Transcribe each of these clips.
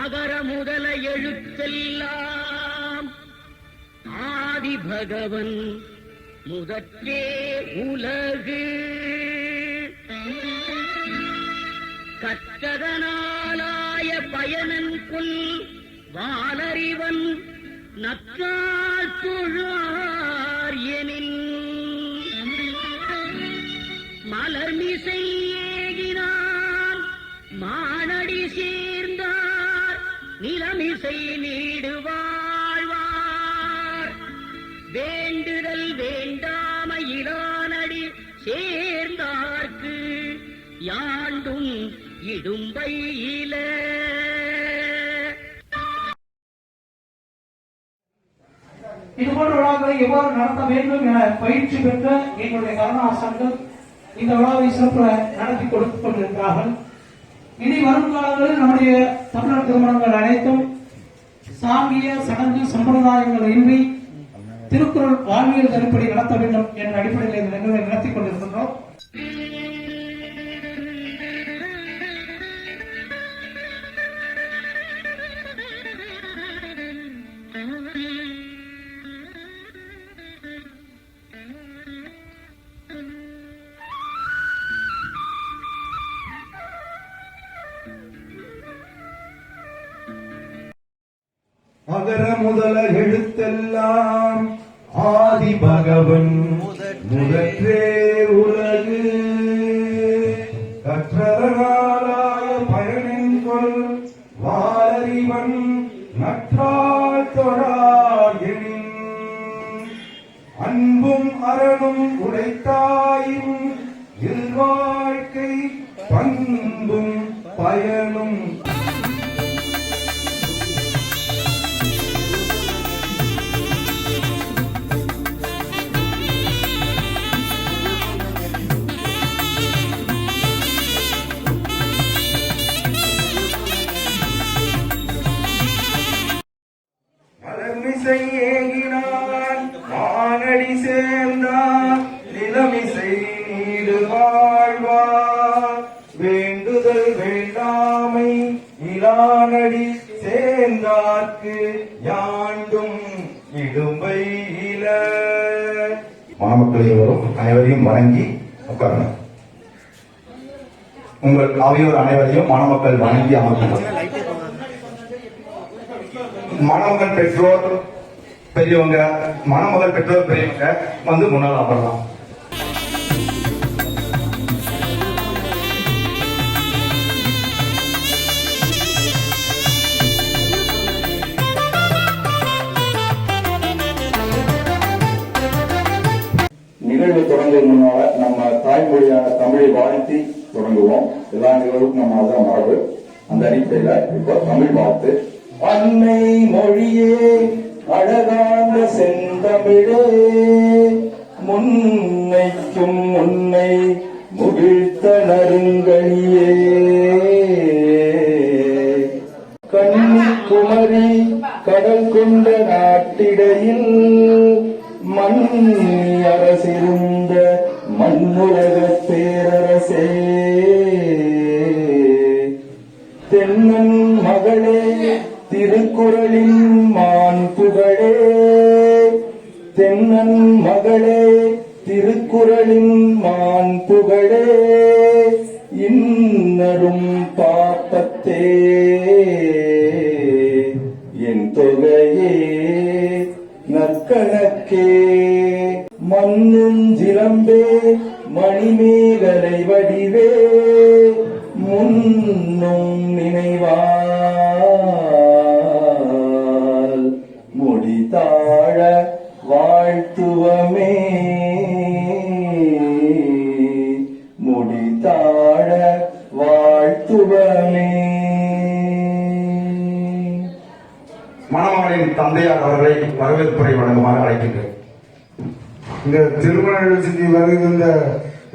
அகர முதல எழுத்தெல்லாம் ஆதி பகவன் முதற்றே உலகு கற்றதனாலாய பயனன் கொல் வாளறிவன் நற்றாள் தொழார் எனின் மலர்மிசை ஏகினான் மானடி சேர்ந்தார் நிலமிசை நீடு வாழ்வார் வேண்டுதல் வேண்டாமையிலானடி சேர்ந்தார்க்கு யாண்டும் இடும்பையில. இதுபோன்ற விழாக்களை எவ்வாறு நடத்த வேண்டும் என பயிற்சி பெற்ற எங்களுடைய கருணாசர்கள் இந்த விழாவை சிறப்பு நடத்தி கொடுத்துக் கொண்டிருக்கிறார்கள். இனி வரும் காலங்களில் நம்முடைய தமிழர் திருமணங்கள் அனைத்தும் சாங்கிய சடங்கு சம்பிரதாயங்கள் இன்றி திருக்குறள் வாழ்வியல் தருப்படி நடத்த வேண்டும் என்ற அடிப்படையில் இந்த நிகழ்வை நடத்திக் கொண்டிருக்கின்றோம். அகர முதல எழுத்தெல்லாம் ஆதி பகவன் முதற்றே உலகு கற்றதனாலாய பயனின் கொல் வாளறிவன் நற்றாள் தொழார் எனின் அன்பும் அரணும் உடைத்தாயும் இல்வாழ்க்கை பண்பும் பயனும் ஏகினான் மானடி சேர்ந்தார் நிலமிசை நீடு வாழ்வார் வேண்டுதல் வேண்டாமை இலானடி சேர்ந்தார்க்கு யாண்டும் இடும்பையில. மாணவர்கள் வரும் அனைவரையும் வணங்கி உட்காரணும். உங்கள் ஆவியோர் அனைவரையும் மாணவர்கள் வணங்கி அமர்த்துவார். மணமகன் பெற்றோர் பெரியவங்க, மணமகள் பெற்றோர் பெரியவங்க வந்து முன்னால் அமரலாம். நிகழ்வு தொடங்கும் முன்னால நம்ம தாய்மொழியான தமிழை வாழ்த்தி தொடங்குவோம். எல்லா நிகழ்வுக்கும் நம்ம அதான் மரபு. அந்த அடிப்படையில இப்போ தமிழ் வாழ்த்து. அன்னை மொழியே அழகான செந்தமிழே முன்னைக்கும் முன்னை முகிழ்த்த நறுங்கணியே கன்னிக்குமரி கடல் கொண்ட நாட்டிடையில் மன்னி அரசிருந்த மண்ணுலக பேரரசே தென்னன் மகளே திருக்குறளின் மான் புகழே தென்னன் மகளே திருக்குறளின் மான் புகழே இன்னரும் பாப்பத்தே என் தொகையே நற்கணக்கே மண்ணுஞ்சிலம்பே மணிமேகலை வடிவே முன்னும் நினைவால் முடித்தாழ வாழ்த்துவமே முடித்தாழ வாழ்த்துவமே. மணமகளின் தந்தையார் அவர்களை வரவேற்புரை வழங்குமாறு அழைக்கின்றேன். இந்த திருமண நிகழ்ச்சிக்கு வருகின்ற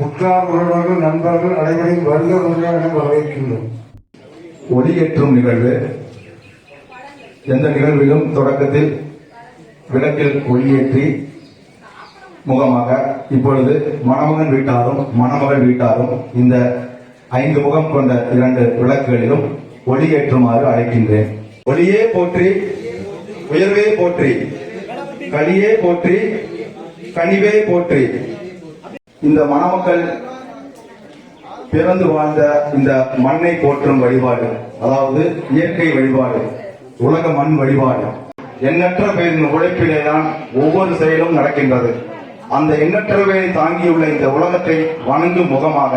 உற்றார் உறவினர்கள் நண்பர்கள் அனைவரையும் வருக என வரவேற்கின்றோம். ஒளியேற்றும் நிகழ்வு. எந்த நிகழ்விலும் தொடக்கத்தில் விளக்கில் ஒளியேற்றி முகமாக இப்பொழுது மணமகன் வீட்டாரும் மணமகள் வீட்டாரும் இந்த 5 முகம் கொண்ட 2 விளக்குகளிலும் ஒளியேற்றுமாறு அழைக்கின்றேன். ஒளியே போற்றி, உயர்வே போற்றி, கலியே போற்றி, கனிவே போற்றி. இந்த மணமக்கள் பிறந்து வாழ்ந்த இந்த மண்ணை போற்றும் வழிபாடு, அதாவது இயற்கை வழிபாடு, உலக மண் வழிபாடு, எண்ணற்ற பேரின் உழைப்பிலேதான் ஒவ்வொரு செயலும் நடக்கின்றது. அந்த எண்ணற்ற பேரை தாங்கியுள்ள இந்த உலகத்தை வணங்கும் முகமாக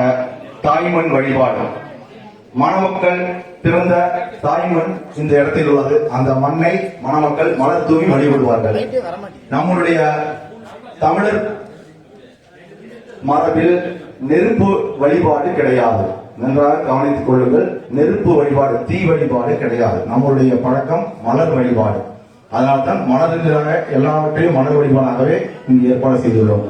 தாய்மண் வழிபாடு. மணமக்கள் பிறந்த தாய்மண் இந்த இடத்தில் உள்ளது. அந்த மண்ணை மணமக்கள் மலர் தூவி வழிபடுவார்கள். நம்முடைய தமிழர் மரபில் நெருப்பு வழிபாடு கிடையாது. நன்றாக கவனித்துக் கொள்ளுங்கள். நெருப்பு வழிபாடு, தீ வழிபாடு கிடையாது. நம்முடைய பழக்கம் மலர் வழிபாடு. அதனால்தான் மலர்களாக எல்லாவற்றையும் மலர் வழிபாடாகவே இங்கு ஏற்பாடு செய்துள்ளோம்.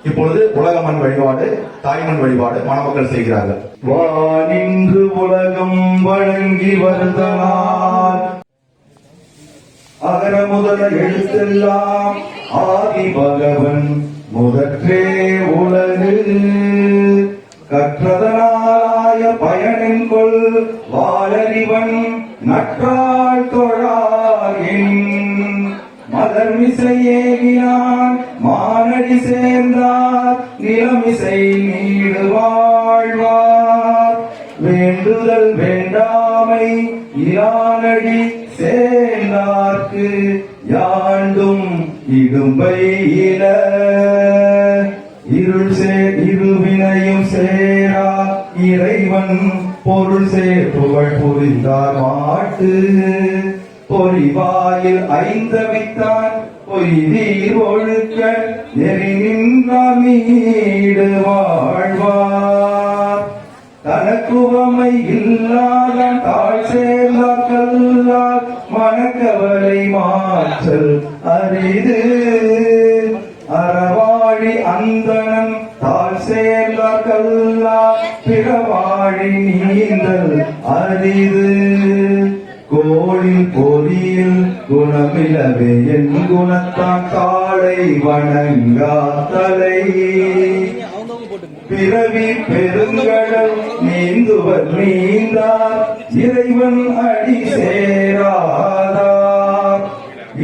இப்பொழுது உலக மண் வழிபாடு, தாய்மண் வழிபாடு மணமக்கள் செய்கிறார்கள். வானின்று உலகம் வழங்கி வருதலால் அகர முதல எழுத்தெல்லாம் ஆதி பகவன் முதற்றே உலகு கற்றதனாய பயனென்கொள் வாழறிவன் நற்றாள் தொழாயின் மலர்மிசையேகினான் மானடி சேர்ந்தார் நிலமிசை நீடு வாழ்வார் வேண்டுதல் வேண்டாமை இரானடி சேர்ந்தார்க்கு யாண்டும் இடும்பை இல இருவினையும் சேரா இறைவன் பொருள் சேர் புகழ் புரிந்தார் மாட்டு பொறிவாயில் ஐந்தவித்தான் பொய்தீர் ஒழுக்க நெறி நின்றமீடு வாழ்வார் தனக்குவமை இல்லாத தாழ் சேர்ந்தார் கல்லார் மனக்கவலை மாற்றல் அரிது அறவாழி அந்தணன் தாழ் சேர்ந்தார் கல்லார் பிறவாழி நீந்தல் அரிது கோளில் பொறியில் குணமிலவே என் குணத்தான் காளை வணங்கா தலை பிறவி பெருங்கடல் நீந்துவர் நீந்தார் இறைவன் அடி சேராதார்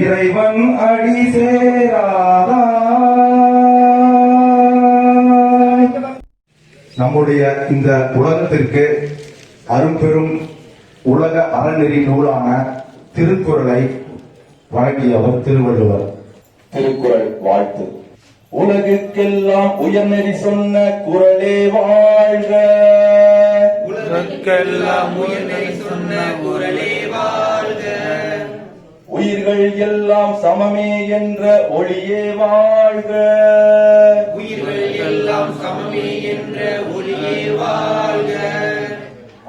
இறைவன் அடி சேராதார். நம்முடைய இந்த உலகத்திற்கு அரும்பெரும் உலக அறநெறி நூலான திருக்குறளை வழங்கியவர் திருவள்ளுவர். திருக்குறள் வாழ்த்து. உலகுக்கெல்லாம் உயர்நெறி சொன்ன குறளே வாழ்க. உலகுக்கெல்லாம் உயர்நெறி சொன்ன குறளே வாழ்க. உயிர்கள் எல்லாம் சமமே என்ற ஒளியே வாழ்க. உயிர்கள் எல்லாம் சமமே என்ற ஒளியே வாழ்க.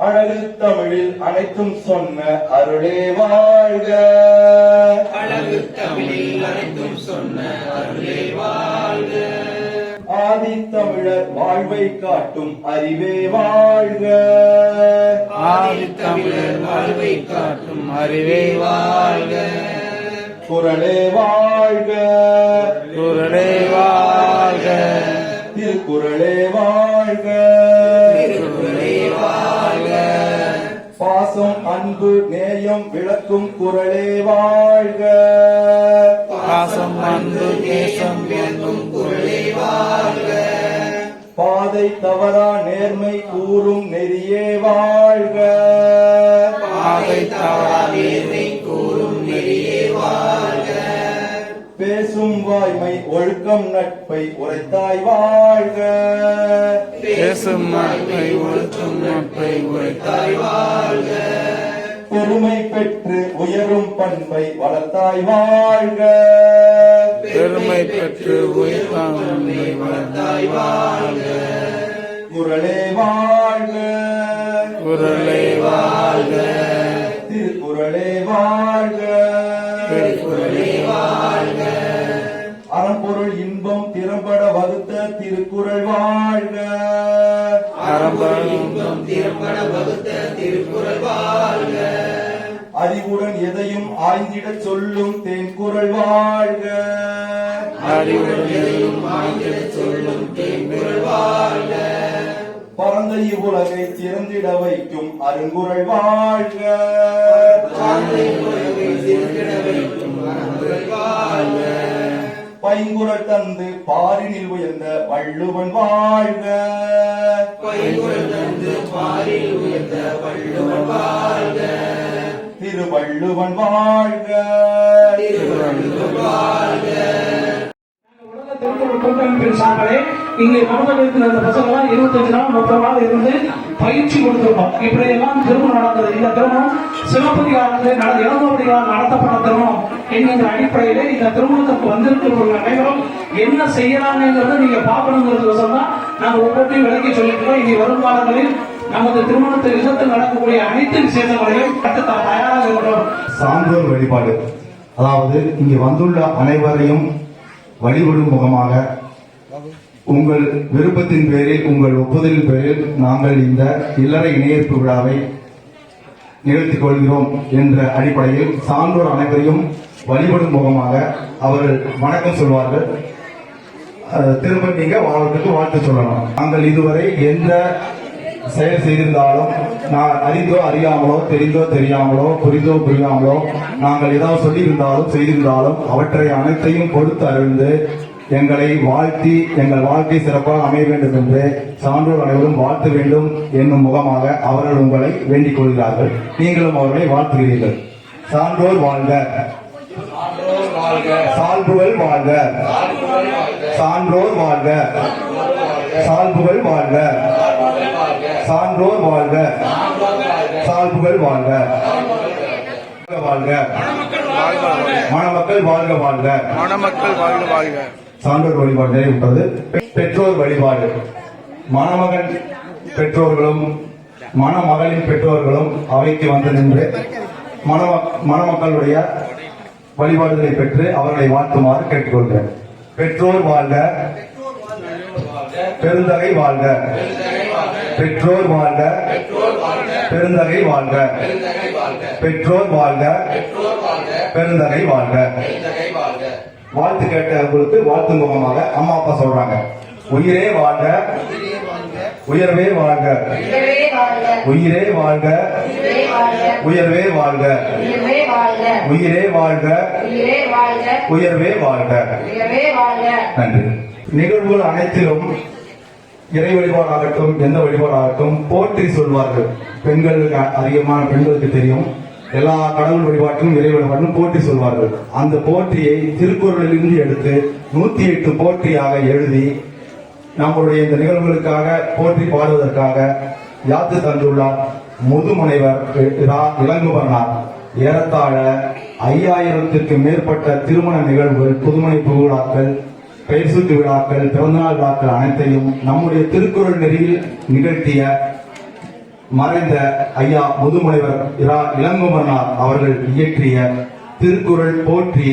அழகு தமிழில் அனைத்தும் சொன்ன அருளே வாழ்க. அழகு தமிழில் அனைத்தும் சொன்ன அருளே வாழ்க. ஆதி தமிழர் வாழ்வை காட்டும் அறிவே வாழ்க. ஆதி தமிழர் வாழ்வை காட்டும் அறிவே வாழ்க. குறளே வாழ்க. குறளே வாழ்க. திருக்குறளே வாழ்க. திருக்குறளே வாழ்க. பாசம் அன்பு நேயம் விளக்கும் குறளே வாழ்க. பாசம் அன்பு தேசம் விளக்கும் குறளே வாழ்க. பாதை தவறா நேர்மை கூறும் நெறியே வாழ்க. பாதை தவறா நேர்மை கூறும் நெறியே வாழ்க. பேசும் வாய்மை ஒழுக்கம் நட்பை உரைத்தாய் வாழ்க. பேசும் நட்பை ஒழுக்கும் நட்பை உரைத்தாய் வாழ்க. பெருமை பெற்று உயரும் பண்பை வளர்த்தாய் வாழ்க. பெருமை பெற்று உயர்வை வளர்த்தாய் வாழ்க. குறளே வாழ்க. குறளே வாழ்க. திருக்குறளே வாழ்க. திருக்குறளே வாழ்க. அறம்பொருள் இன்பம் திறம்பட வகுத்த திருக்குறள் வாழ்க. அறம்பொருள் இன்பம் திறம்பட வகுத்த திருக்குறள் வாழ்க. அறிவுடன் எதையும் ஆய்ந்திடச் சொல்லும் தென்குறள் வாழ்க. அறிவுடன் எதையும் ஆய்ந்திடச் சொல்லும் திருக்குறள் வாழ்க. பரந்த இவ்வுலகை சிறந்திட வைக்கும் அருங்குறள் வாழ்க. பைங்குறள் தந்து பாரினில் உயர்ந்த வள்ளுவன் வாழ்க. திருவள்ளுவன் வாழ்க. திருக்குறள் கூட்டமைப்பின் சார்பிலே இங்கே நடந்து இருக்கிற அந்த பசங்களாம் 25 நாள் 30 நாள் இருந்து பயிற்சி கொடுத்திருக்கோம். இப்படி எல்லாம் திருமணம் நடந்தது. இந்த திருமணம் சிவப்பதிகாரத்தில் இளங்கோவடிகளால் நடத்தப்பட்ட திருமணம் என்கிற அடிப்படையிலே இந்த திருமணத்துக்கு வந்திருக்கிறவர்கள் அனைவரும் என்ன செய்யறாங்கிறத நீங்க பார்க்கணுங்கிறது தான் நாங்கள் ஒவ்வொன்றையும் விளக்கி சொல்லியிருக்கோம். இனி வரும் காலங்களில் நமது திருமணத்தை விதத்தில் நடக்கக்கூடிய அனைத்து விசேஷங்களையும் கட்டுத்த தயாராக இருக்கிறோம். சான்றோர் வழிபாடு, அதாவது இங்கு வந்துள்ள அனைவரையும் வழிபடும் முகமாக உங்கள் விருப்பத்தின் பேரில், உங்கள் ஒப்புதலின் பேரில் நாங்கள் இந்த இல்லறை இணையேற்பு விழாவை நிகழ்த்திக் கொள்கிறோம் என்ற அடிப்படையில் சான்றோர் அனைவரையும் வழிபடும் முகமாக அவர்கள் வணக்கம் சொல்வார்கள். திரும்ப நீங்க அவர்களுக்கு வாழ்த்து சொல்லலாம். நாங்கள் இதுவரை எந்த செயல் செய்திருந்தாலும், நான் அறிந்தோ அறியாமலோ, தெரிந்தோ தெரியாமலோ, புரிந்தோ புரியாமலோ நாங்கள் ஏதாவது சொல்லியிருந்தாலும் செய்திருந்தாலும் அவற்றை அனைத்தையும் கொடுத்து அறிந்து எங்களை வாழ்த்தி எங்கள் வாழ்க்கை சிறப்பாக அமைய வேண்டும் என்று சான்றோர் அனைவரும் வாழ்த்த வேண்டும் என்னும் முகமாக அவர்கள் உங்களை வேண்டிக் கொள்கிறார்கள். நீங்களும் அவர்களை வாழ்த்துகிறீர்கள். சான்றோர் வாழ்க, சால்புகள் வாழ்க, சான்றோர் வாழ்க, சால்புகள் வாழ்க, சான்றோர் வாழ்க, சால்புகள் வாழ்க, வாழ்க, மணமக்கள் வாழ்க வாழ்க, மணமக்கள் வாழ்க வாழ்க. சான்றோர் வழிபாடு நிறைவுற்றது. பெற்றோர் வழிபாடு, மணமகன் பெற்றோர்களும் மணமகளின் பெற்றோர்களும் அவைக்கு வந்து நின்று மணமக்களுடைய வழிபாடுகளை பெற்று அவர்களை வாழ்த்துமாறு கேட்டுக்கொள்கிறேன். பெற்றோர் வாழ்க, பெருந்தகை வாழ்க, பெற்றோர் வாழ்க, பெருந்தகை வாழ்க, பெற்றோர் வாழ்க, பெருந்தகை வாழ்க. வாழ்த்து கேட்டவர்களுக்கு வாழ்த்து முகமாக அம்மா அப்பா சொல்றாங்க. உயிரே வாழ்க, உயர்வே வாழ்க, உயிரே வாழ்க, உயர்வே வாழ்க, உயிரே வாழ்க, உயர்வே வாழ்க. நன்றி. நிகழ்வுகள் அனைத்திலும் இறை வழிபாடாகட்டும் எந்த வழிபாடாகட்டும் போற்றி சொல்வார்கள். பெண்களுக்கு அதிகமான பெண்களுக்கு தெரியும், எல்லா கடவுள் வழிபாட்டிலும் இறை வழிபாட்டிலும் போற்றி சொல்வார்கள். அந்த போற்றியை திருக்குறளிலிருந்து எடுத்து 108 போற்றியாக எழுதி நம்முடைய இந்த நிகழ்வுகளுக்காக போற்றி பாடுவதற்காக யாத்து தந்துள்ளார் முதுமுனைவர் இளங்குவனார். ஏறத்தாழ 5000த்திற்கு மேற்பட்ட திருமண நிகழ்வுகள், புதுமணப்பு விழாக்கள், பெயர் சூட்டு விழாக்கள், பிறந்தநாள் விழாக்கள் அனைத்தையும் நம்முடைய திருக்குறள் நெறியில் நிகழ்த்திய மறைந்த ஐயா முதுமுனைவர் இளங்குவனார் அவர்கள் இயற்றிய திருக்குறள் போற்றி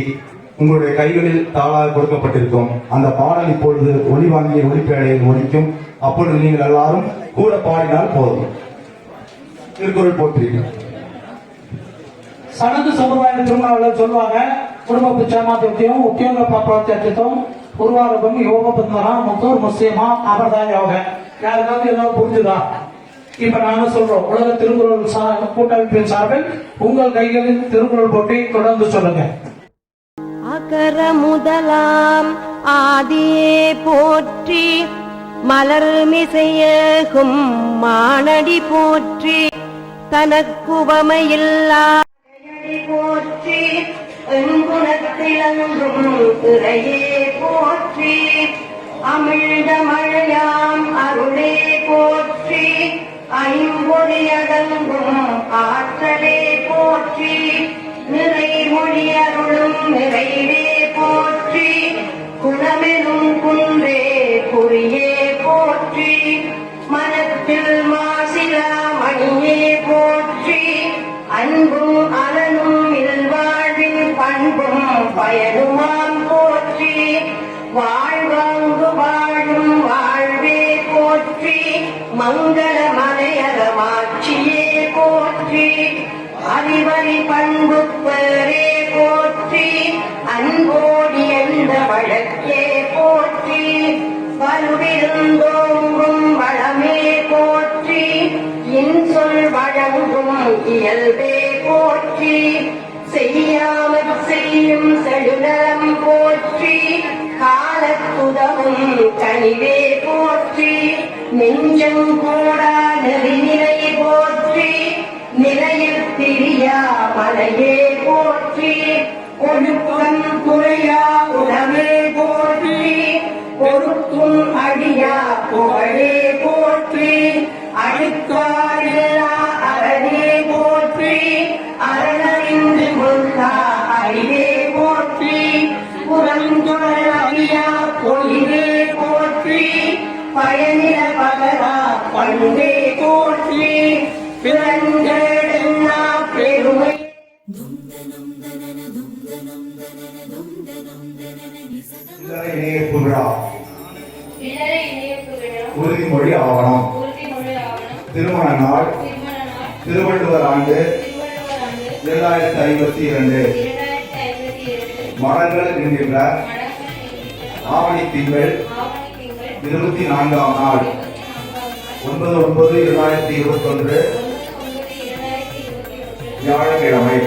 உங்களுடைய கைகளில் தாளாக கொடுக்கப்பட்டிருக்கும். அந்த பாடல் இப்பொழுது ஒளி வாங்கிய ஒளிப்பேழையில் ஒலிக்கும். அப்பொழுது நீங்கள் எல்லாரும் கூட பாடினால் போதும். திருக்குறள் போற்றி. சடங்கு சம்பிரதாய திருமணங்கள் சொல்லுவாங்க. குடும்ப பிச்சாமாத்தியம் உத்தியோக பாப்பாத்தியம் உருவாரபம் யோக பத்மனா முத்தூர் முஸ்லீமா அபர்தான் யோக. யாருக்காவது ஏதாவது புரிஞ்சுதா? இப்ப நாங்க சொல்றோம், உலக திருக்குறள் கூட்டமைப்பின் சார்பில் உங்கள் கைகளில் திருக்குறள் போட்டி தொடர்ந்து சொல்லுங்க. அகர முதலாம் ஆதியே போற்றி, மலர் மிசையகும் மானடி போற்றி, தனக்குவமையில்லா போற்றி, எங்குணத்திலங்கும் திரையே போற்றி, அமிழ்த மழையாம் அருளே போற்றி, ஐம்பொறியடங்கும் ஆற்றலே போற்றி, நிறைமொழி அருளும் நிறைவே போற்றி, குணமெனும் குன்றே குறியே போற்றி, மனத்தில் மாசிலா மணியே போற்றி, அன்பும் அலனும் இல்வாழ்வின் பண்பும் பயனுமாம் போற்றி, வாழ்வாங்கு வாழும் வாழ்வே போற்றி, மங்கள மலையகமாட்சியே போற்றி, அறிவறி பண்பு பெறே போற்றி, அன்போடி என்ற வழக்கே போற்றி, வலுவிருந்தோங்கும் வளமே போற்றி, இயல்பே போற்றி செய்யாமற் செய்யும் செழுநலம் போற்றி காலத்துதவும் கனிவே போற்றி நெஞ்சம் கூடா நெறிநிலை போற்றி நிலையில் திரியா மலையே போற்றி ஒழுக்கம் குறையா உணவே போற்றி பொறுக்கும் அடியா புகழே போற்றி அழுக்காரில்லா அரணே போற்றி அரணறிந்து கொள்ளா அறிவே போற்றி புறஞ்சொல்லியா பொழிவே போற்றி பயனில பகரா பண்பே போற்றி பிறந்தெழுந்தா பெருமை இணைப்பு விழா உறுதிமொழி ஆவணம் திருமண நாள் திருவள்ளுவர் ஆண்டு 2052 மடங்கள் என்கின்ற ஆவணி திங்கள் 24ஆம் நாள் 9/9/2021 வியாழக்கிழமை.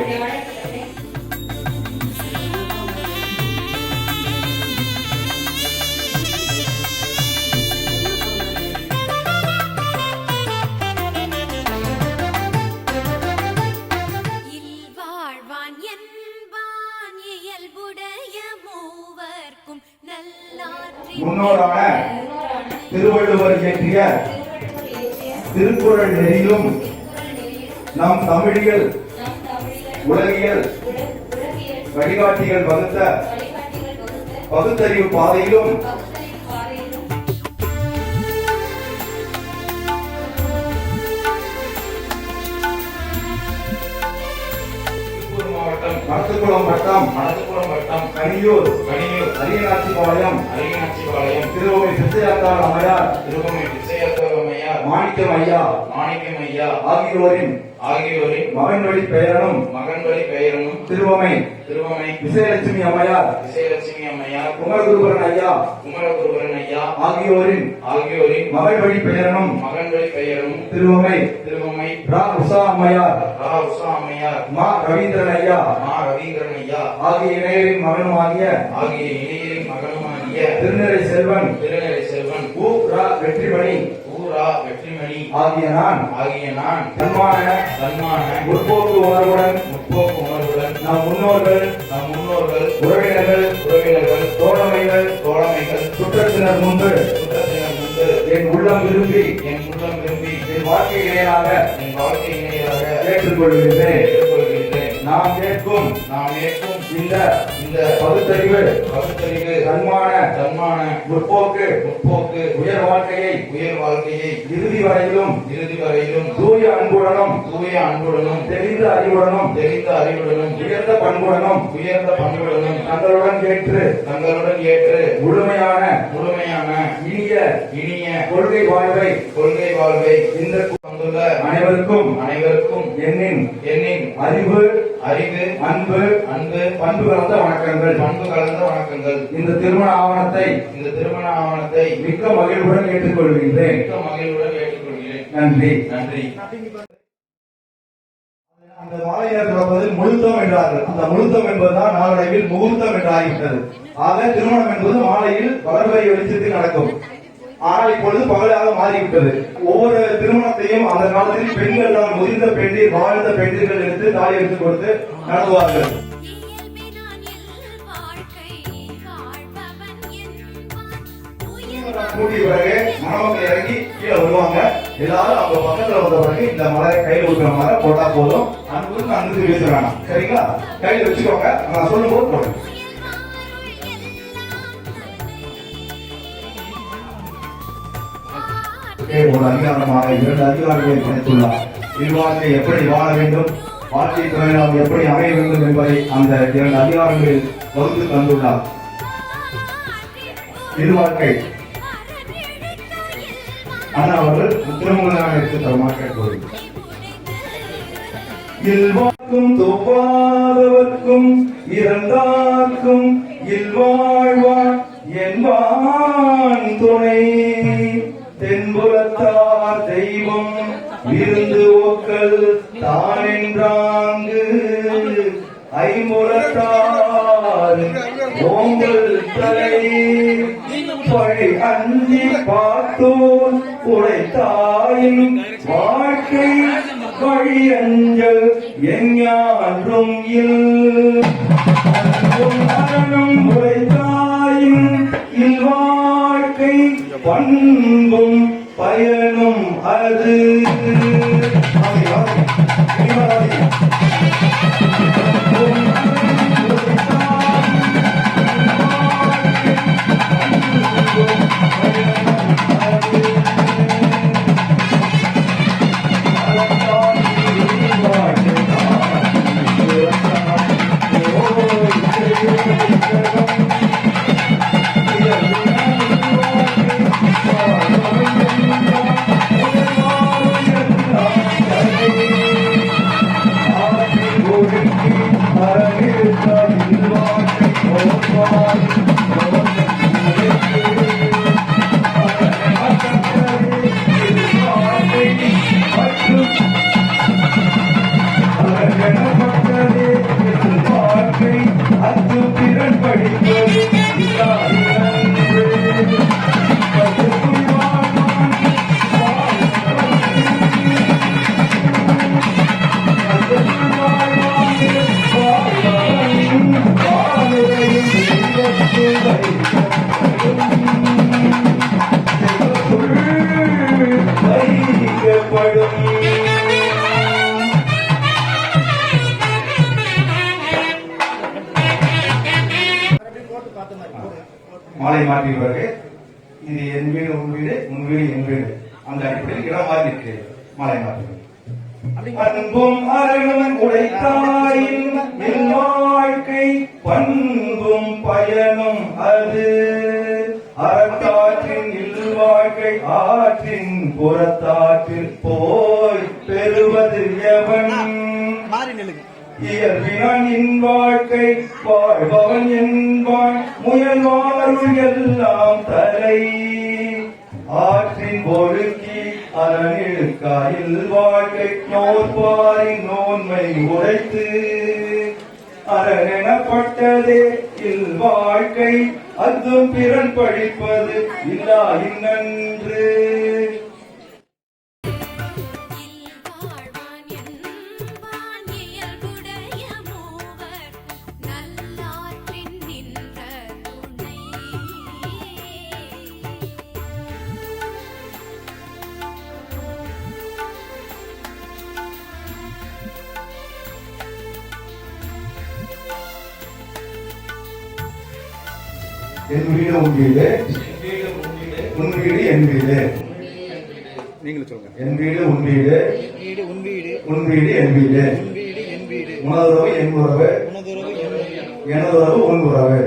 முன்னோரான திருவள்ளுவர் இயற்றிய திருக்குறள் நெறியிலும் நம் தமிழியல் உலகியல் வழிகாட்டிகள் வகுத்த பகுத்தறிவு பாதையிலும் மடத்துக்குளம் வட்டம் கனியூர் அரியநாச்சிபாளையம் திருவமை பிச்சையாத்தாள் அம்மையார் மாணிக்கம் ஐயா ஆகியோரின் மகன் வழி பெயரனும் திருவமை விசயலட்சுமி அம்மையார் குமரகுருபரன் ஐயா ஆகியோரின் மகன் வழி பெயரனும் திருவமை ரா உஷா அம்மையார் மா ரவீந்திரன் ஐயா ஆகிய இணையரின் மகனுமாகிய திருநிறை செல்வன் ஊ ரா வெற்றிமணி ஆகிய நான் தன்மான முற்போக்கு உணர்வுடன் நம் முன்னோர்கள் உறவினர்கள் தோழமைகள் சுற்றத்தினர் முன்பு என் உள்ளம் விரும்பி என் வாழ்க்கை இணையாக ஏற்றுக்கொள்கின்றேன். நாம் ஏற்கும் இந்த பகுத்தறிவு தன்மான முற்போக்கு உயர் வாழ்க்கையை இறுதி வரையிலும் தூய அன்புடனும் தெரிந்த அறிவுடனும் உயர்ந்த பண்புடனும் தங்களுடன் ஏற்று முழுமையான இனிய கொள்கை வாழ்வை இந்த அனைவருக்கும் எண்ணின் அறிவு அன்பு பண்பு கலந்த வணக்கங்கள். இந்த திருமண ஆவணத்தை மிக்க மகிழ்வுடன் ஏற்றுக்கொள்கின்றேன். நன்றி. அந்த மாலையினர் பிறப்பது முழுத்தம் என்றார்கள். அந்த முழுத்தம் என்பதுதான் நாளடைவில் முகூர்த்தம் என்று ஆகிவிட்டது. ஆக திருமணம் என்பது மாலையில் வளர்வரை வெளிச்சத்தில் நடக்கும். ஆனால் இப்பொழுது பகலாக மாறிவிட்டது. ஒவ்வொரு திருமணத்தையும் அந்த காலத்தில் பெண்கள் தான் முதிர்ந்த பெண்ணீர் வாழ்ந்த பெண்கள் எடுத்து தாலி எடுத்து கொடுத்து நடத்துவார்கள். கூட்டிய பிறகு மணமக்கள் இறங்கி கீழே வருவாங்க. எல்லாரும் அவங்க பக்கத்துல வந்த பிறகு இந்த மலரை கையில் ஊற்றுற மலரை போட்டா போதும். அன்புக்கு வீச வேணாம். சரிங்களா? கையில் வச்சுக்கோங்க. நான் சொல்லும் போது போடுங்க. ஒரு அதிகாரமாக 2 அதிகாரங்களை படைத்துள்ளார். இல்வாழ்க்கை எப்படி வாழ வேண்டும், வாழ்க்கை துணையாக எப்படி அமைய வேண்டும் என்பதை அந்த 2 அதிகாரங்களில் வகுத்து தந்துள்ளார். இல்வாழ்க்கை அண்ணா அவர்கள் முத்திரமுகனாக எடுத்து தருமாறு கேட்கொள்கிறேன். இல்வாழ்க்கும் தொப்பாதவர்க்கும் இறந்தார்க்கும் இல்வாழ்வான் என்பான் துணை தென்புலத்தார் தெய்வம் விருந்து ஒக்கல் தானென்றாங்கு ஐம்புலத்தார் ஓம்பல் தலை பழி அஞ்சி பார்த்தோர் உடைத்தாயின் வாழ்க்கை வழி அஞ்சல் எஞ்ஞான்றும் மரணம் உடைத்தாயின் இல்வாழ்க்கை பண்பும் பயனும் அது மாலை மாற்றிய பிறகு இது என் வீடு உன் வீடு உன் வீடு என் வீடு அந்த அடிப்படையில் இடம் மாறி இருக்கு மாலை மாற்றுவது அன்பும் அருளும் உடைத்தாயின் வாழ்க்கை பண்பும் பயனும் அது அறத்தாற்றின் இல்வாழ்க்கை ஆற்றின் புறத்தாற்றில் போய் பெறுவது எவன் இயற்பினான் என் வாழ்க்கை வாழ்பவன் என்பான் முயல்வாருள் எல்லாம் தலை ஆற்றின் ஒழுக்கி அறநிழுக்காயில் வாழ்க்கை நோற்பாரின் நோன்மை உடைத்து அரணெனப்பட்டதே இல் வாழ்க்கை அதுவும் பிறன் படிப்பது இல்லா இன்னன்று என் வீடு உன் வீடு உன் வீடு என் வீடு நீங்களும் சொல்லுங்க. என் வீடு உன் வீடு உன் வீடு என் வீடு உனதுறவு என் உறவு எனதுறவு உன் உறவு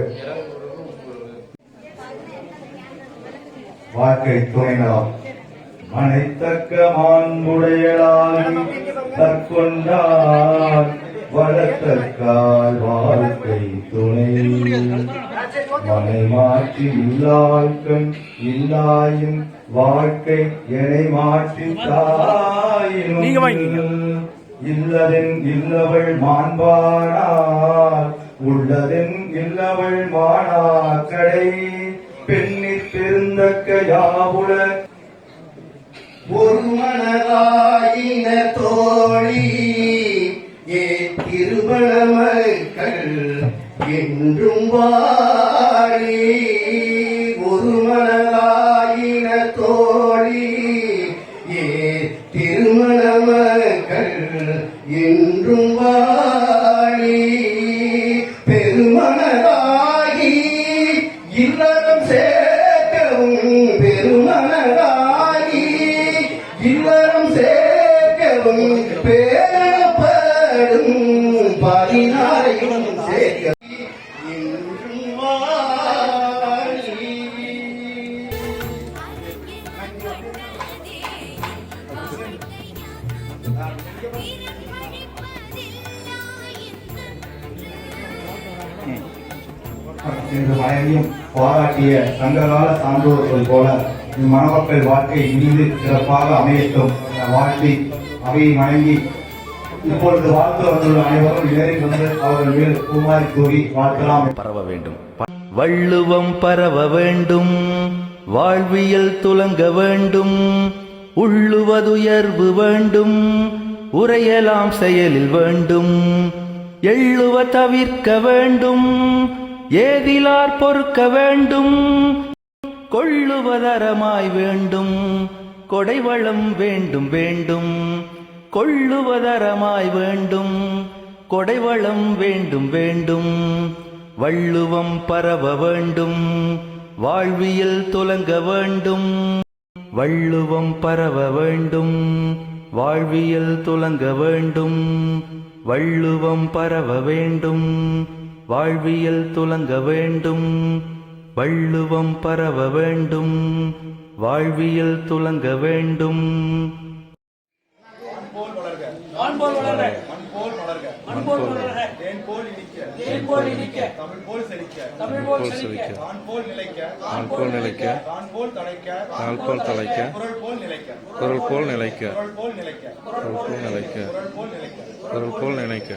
வாழ்க்கை துணைநலம் மனைத்தக்க மாண்புடையலாகி தற்கொண்டார் வளர்த்தற்கால் வாழ்க்கை துணை மனை மாற்றி இல்லாய்கண் இல்லாயின் வாழ்க்கை எனை மாற்றி தாயினும் இல்லதென் இல்லவள் மாண்பானார் உள்ளதென் இல்லவள் மாணாக்கடை பெண்ணிற் பெருந்தக்க யாவுல ஒரு மனதாயின தோழி ஏ திருமணமக்கள் என்றும் வாழி ஒரு மனதாயின தோழி ஏ திருமணமக்கள் என்றும் வாழி பெருமனதாகி இல்லறம் சேர்க்கவும் பெருமனதாகி இல்லறம் சேர்க்கவும் பேரப்படும் பதினாரையும் சேர்க்க என்றும் வாழி என்று வழங்கியும் பாராட்டிய சங்ககால சான்றோர்கள் போல மணமக்கள் வாழ்க்கை இனிது சிறப்பாக அமையட்டும் என வாழ்த்தி அவையை வணங்கி இப்பொழுது வாழ்த்து வந்துள்ள அனைவரும் ஏறி வந்து அவர்கள் மேல் பூமாரி தூவி வாழ்த்தலாம். பரவ வேண்டும், வள்ளுவம் பரவ வேண்டும், வாழ்வியல் துலங்க வேண்டும், உள்ளுவதுயர்வு வேண்டும், உரையலாம் செயலில் வேண்டும், எள்ளுவ தவிர்க்க வேண்டும், ஏதிலார் பொறுக்க வேண்டும், கொள்ளுவதரமாய் வேண்டும், கொடைவளம் வேண்டும் வேண்டும், கொள்ளுவதரமாய் வேண்டும், கொடைவளம் வேண்டும் வேண்டும், வள்ளுவம் பரவ வேண்டும், வாழ்வியல் துலங்க வேண்டும், வள்ளுவம் பரவ வேண்டும், வாழ்வியல் துலங்க வேண்டும், வள்ளுவம் பரவ வேண்டும், வாழ்வியல் துலங்க வேண்டும், வள்ளுவம் பரவ வேண்டும், வாழ்வியல் துலங்க வேண்டும். ஆண்போல் வளர்க, மண்போல் மலர்க, மண்போல் வளர்க, தேன்போல் இனிக்க, தேன்போல் இனிக்க, தமிழ்போல் செழிக்க, தமிழ்போல் செழிக்க, வான்போல் நிலைக்க, ஆண்போல் நிலைக்க, தான்போல் தழைக்க, நாள்போல் தலைக்க, குரல் போல் நிலைக்க, குரல் போல் நிலைக்க, குரல் போல் நிலைக்க, குரல் போல் நிலைக்க, குரல் போல் நிலைக்க. குரல் போல் நினைக்க.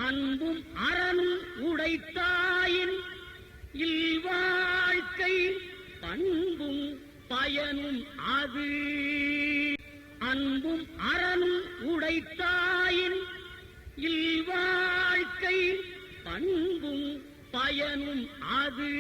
அன்பும் அறனும் உடைத்தாயின் இல்வாழ்க்கை பண்பும் பயனும் அது. அன்பும் அறனும் உடைத்தாயின் இல்வாழ்க்கை பண்பும் பயனும் அது.